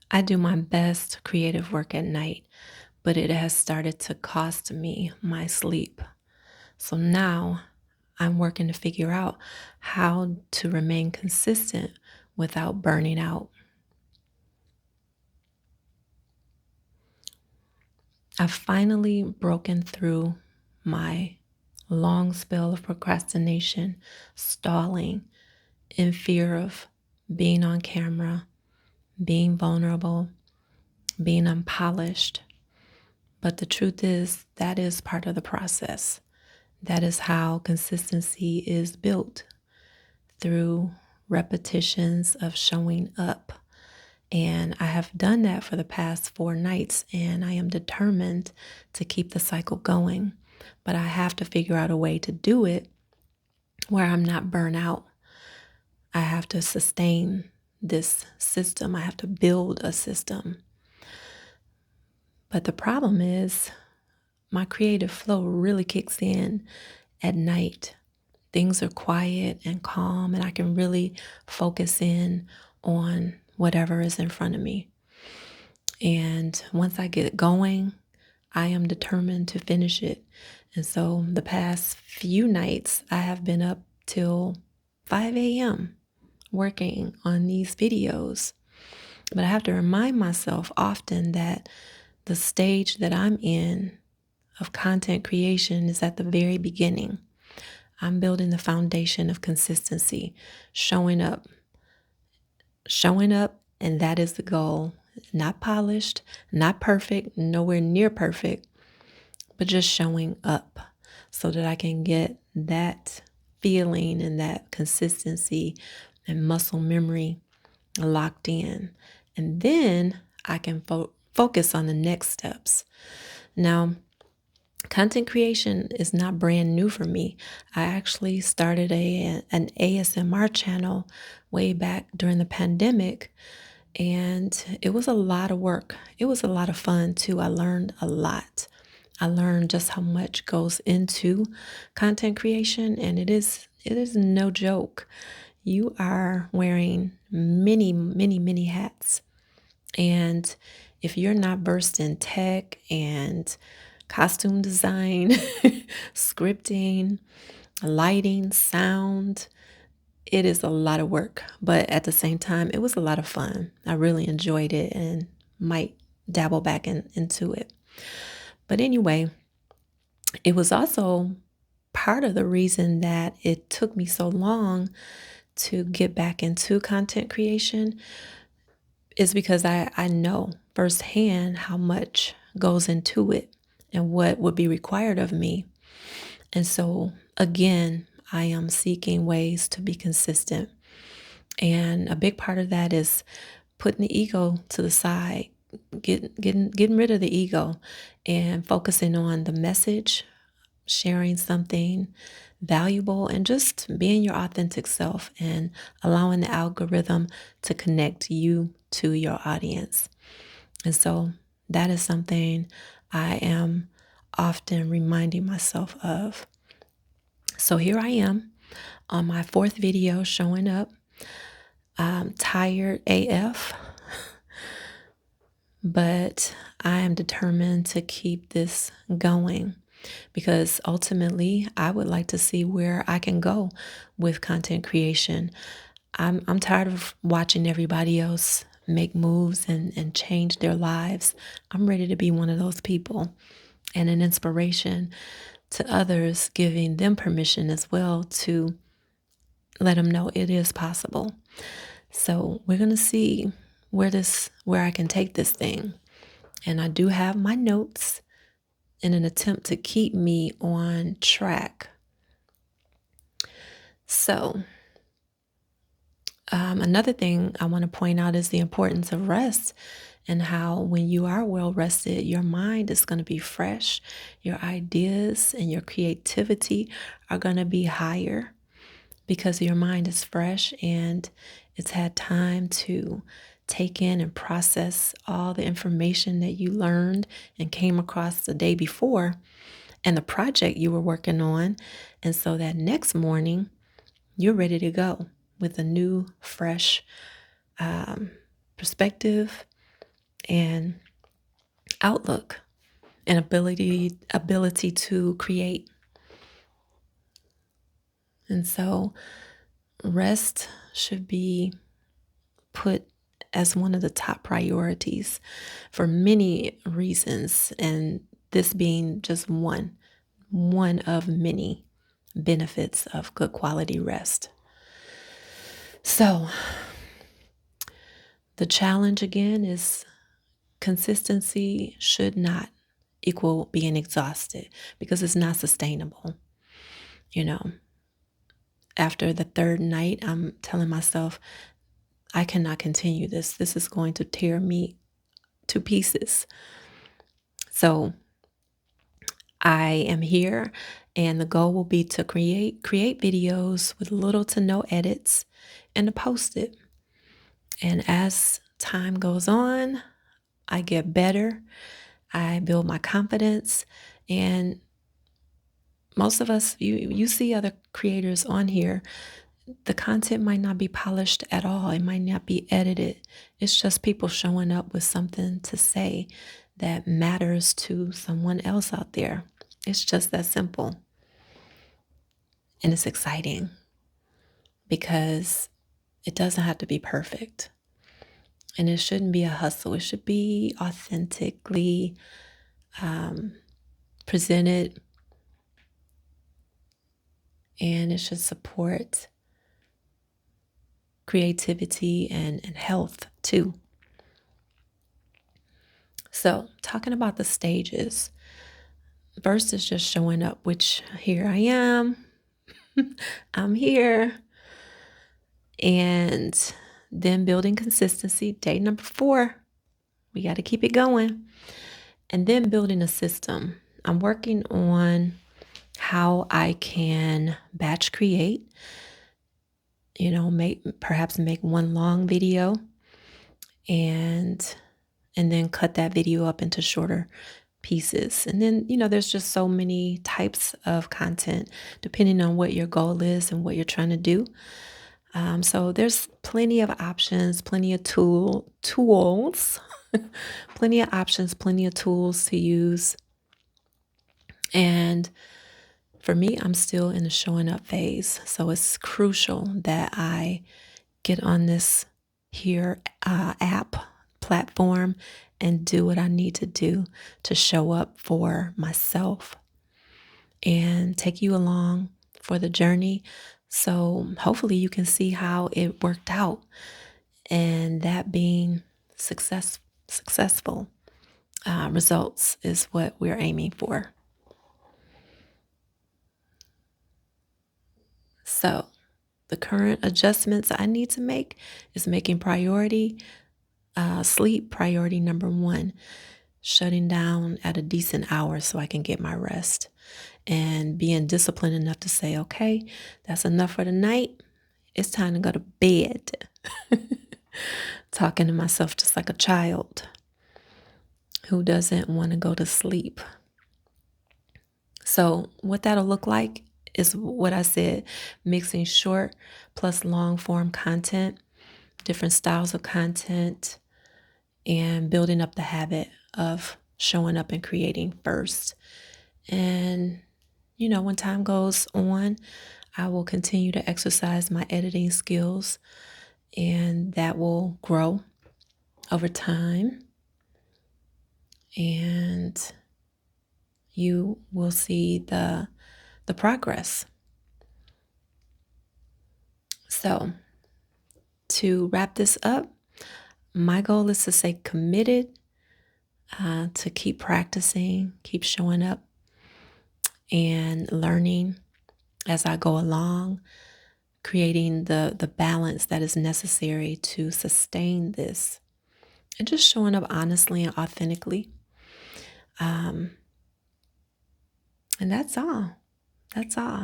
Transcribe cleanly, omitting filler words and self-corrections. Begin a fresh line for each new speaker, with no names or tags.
I do my best creative work at night, but it has started to cost me my sleep. So now I'm working to figure out how to remain consistent without burning out. I've finally broken through my long spell of procrastination, stalling in fear of being on camera, being vulnerable, being unpolished. But the truth is, that is part of the process. That is how consistency is built through repetitions of showing up. And I have done that for the past 4 nights, and I am determined to keep the cycle going. But I have to figure out a way to do it where I'm not burnt out. I have to sustain this system, I have to build a system. But the problem is, my creative flow really kicks in at night. Things are quiet and calm, and I can really focus in on whatever is in front of me. And once I get going, I am determined to finish it. And so the past few nights, I have been up till 5 a.m. working on these videos. But I have to remind myself often that the stage that I'm in of content creation is at the very beginning. I'm building the foundation of consistency, showing up, showing up, and that is the goal. Not polished, not perfect, nowhere near perfect, but just showing up so that I can get that feeling and that consistency and muscle memory locked in. And then I can focus on the next steps. Now, content creation is not brand new for me. I actually started an ASMR channel way back during the pandemic, and it was a lot of work. It was a lot of fun too. I learned a lot. I learned just how much goes into content creation, and it is no joke. You are wearing many, many, many hats. And if you're not versed in tech and costume design, scripting, lighting, sound, it is a lot of work. But at the same time, it was a lot of fun. I really enjoyed it and might dabble back into it. But anyway, it was also part of the reason that it took me so long to get back into content creation is because I know firsthand how much goes into it and what would be required of me. And so, again, I am seeking ways to be consistent. And a big part of that is putting the ego to the side, getting rid of the ego and focusing on the message, sharing something valuable, and just being your authentic self and allowing the algorithm to connect you to your audience. And so that is something I am often reminding myself of. So here I am on my fourth video showing up. I'm tired AF, but I am determined to keep this going because ultimately I would like to see where I can go with content creation. I'm tired of watching everybody else make moves and change their lives. I'm ready to be one of those people and an inspiration to others, giving them permission as well to let them know it is possible. So we're going to see where I can take this thing. And I do have my notes in an attempt to keep me on track. So, another thing I want to point out is the importance of rest and how when you are well rested, your mind is going to be fresh, your ideas and your creativity are going to be higher because your mind is fresh and it's had time to take in and process all the information that you learned and came across the day before and the project you were working on. And so that next morning, you're ready to go with a new, fresh perspective and outlook and ability to create. And so rest should be put as one of the top priorities for many reasons, and this being just one of many benefits of good quality rest. So, the challenge again is consistency should not equal being exhausted because it's not sustainable. You know, after the third night, I'm telling myself, I cannot continue this. This is going to tear me to pieces. So I am here, and the goal will be to create videos with little to no edits and to post it. And as time goes on, I get better. I build my confidence, and most of us, you see other creators on here, the content might not be polished at all. It might not be edited. It's just people showing up with something to say that matters to someone else out there. It's just that simple. And it's exciting because it doesn't have to be perfect. And it shouldn't be a hustle. It should be authentically presented, and it should support creativity and health too. So, talking about the stages, first is just showing up, which here I am. I'm here. And then building consistency, day number 4. We got to keep it going. And then building a system. I'm working on how I can batch create, perhaps make one long video and then cut that video up into shorter pieces. And then, there's just so many types of content depending on what your goal is and what you're trying to do. So there's plenty of options, plenty of tools, plenty of options, plenty of tools to use. And for me, I'm still in the showing up phase. So it's crucial that I get on this here app platform and do what I need to do to show up for myself and take you along for the journey. So hopefully you can see how it worked out, and that being successful results is what we're aiming for. So the current adjustments I need to make is making sleep priority number 1, shutting down at a decent hour so I can get my rest, and being disciplined enough to say, okay, that's enough for the night. It's time to go to bed. Talking to myself just like a child who doesn't want to go to sleep. So what that'll look like is what I said, mixing short plus long form content, different styles of content, and building up the habit of showing up and creating first. And, when time goes on, I will continue to exercise my editing skills, and that will grow over time. And you will see the progress. So, to wrap this up, my goal is to stay committed, to keep practicing, keep showing up, and learning as I go along, creating the balance that is necessary to sustain this, and just showing up honestly and authentically. And that's all. That's all.